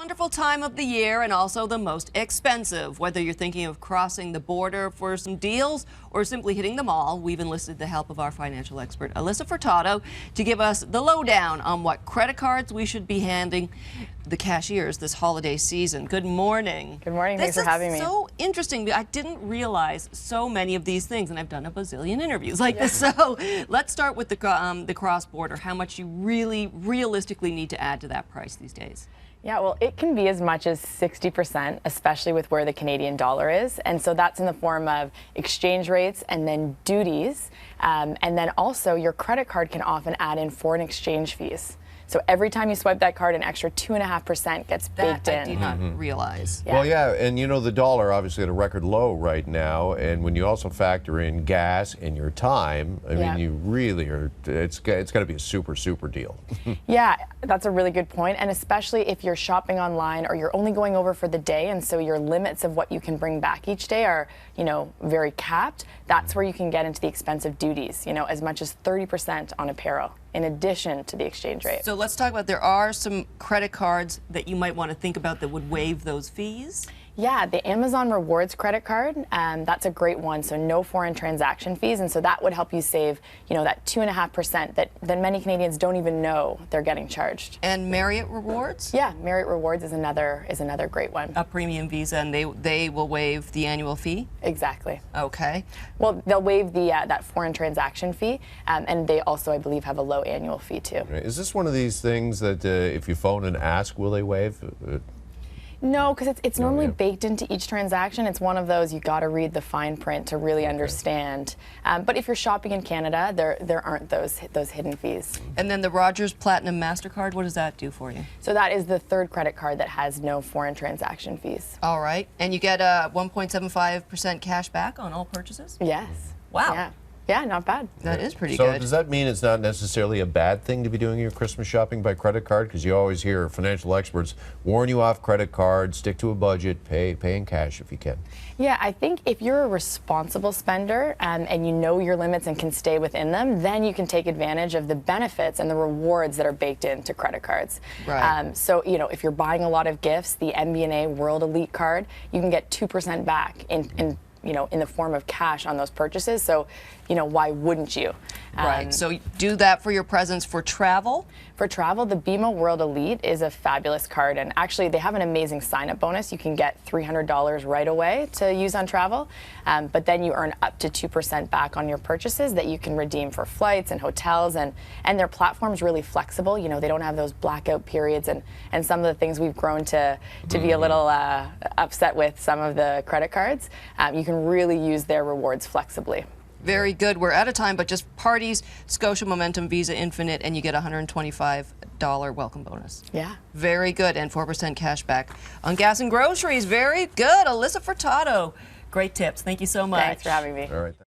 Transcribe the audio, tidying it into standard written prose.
wonderful time of the year and also the most expensive. Whether you're thinking of crossing the border for some deals or simply hitting the mall, we've enlisted the help of our financial expert, Alyssa Furtado, to give us the lowdown on what credit cards we should be handing the cashiers this holiday season. Good morning. Good morning. Thanks for having me. This is so interesting. I didn't realize so many of these things, and I've done a bazillion interviews like this. So let's start with the cross-border. How much you really realistically need to add to that price these days? Yeah, well, it can be as much as 60%, especially with where the Canadian dollar is. And so that's in the form of exchange rates and then duties. And then also your credit card can often add in foreign exchange fees. So every time you swipe that card, an extra 2.5% gets baked in. I did not realize. Yeah. Well, yeah, and you know, the dollar obviously at a record low right now, and when you also factor in gas and your time, I mean, you really are, it's got to be a super deal. Yeah, that's a really good point, and especially if you're shopping online or you're only going over for the day, and so your limits of what you can bring back each day are, you know, very capped. That's where you can get into the expensive duties, you know, as much as 30% on apparel, in addition to the exchange rate. So let's talk about, there are some credit cards that you might want to think about that would waive those fees. Yeah, the Amazon Rewards credit card, that's a great one. So no foreign transaction fees, and so that would help you save, you know, that 2.5% that many Canadians don't even know they're getting charged. And Marriott Rewards? Yeah, Marriott Rewards is another great one. A premium Visa, and they will waive the annual fee? Exactly. Okay. Well, they'll waive the that foreign transaction fee, and they also, I believe, have a low annual fee too. Is this one of these things that if you phone and ask, will they waive? No, because it's normally baked into each transaction. It's one of those you got to read the fine print to really understand. But if you're shopping in Canada, there aren't those hidden fees. And then the Rogers Platinum MasterCard, what does that do for you? So that is the third credit card that has no foreign transaction fees. All right, and you get a 1.75% cash back on all purchases? Yes. Wow. Yeah. Yeah, not bad. That is pretty good. So does that mean it's not necessarily a bad thing to be doing your Christmas shopping by credit card? Because you always hear financial experts warn you off credit cards, stick to a budget, pay in cash if you can. Yeah, I think if you're a responsible spender and you know your limits and can stay within them, then you can take advantage of the benefits and the rewards that are baked into credit cards. Right. So, you know, if you're buying a lot of gifts, the MBNA World Elite card, you can get 2% back in the form of cash on those purchases. So, you know, why wouldn't you? Right. So do that for your presents. For travel? For travel, the BMO World Elite is a fabulous card, and actually they have an amazing sign-up bonus. You can get $300 right away to use on travel, but then you earn up to 2% back on your purchases that you can redeem for flights and hotels, and their platform's really flexible. You know, they don't have those blackout periods and some of the things we've grown to be a little upset with some of the credit cards. You can really use their rewards flexibly. Very good. We're out of time, but just parties, Scotia Momentum, Visa Infinite, and you get a $125 welcome bonus. Yeah. Very good, and 4% cash back on gas and groceries. Very good. Alyssa Furtado. Great tips. Thank you so much. Thanks for having me. All right.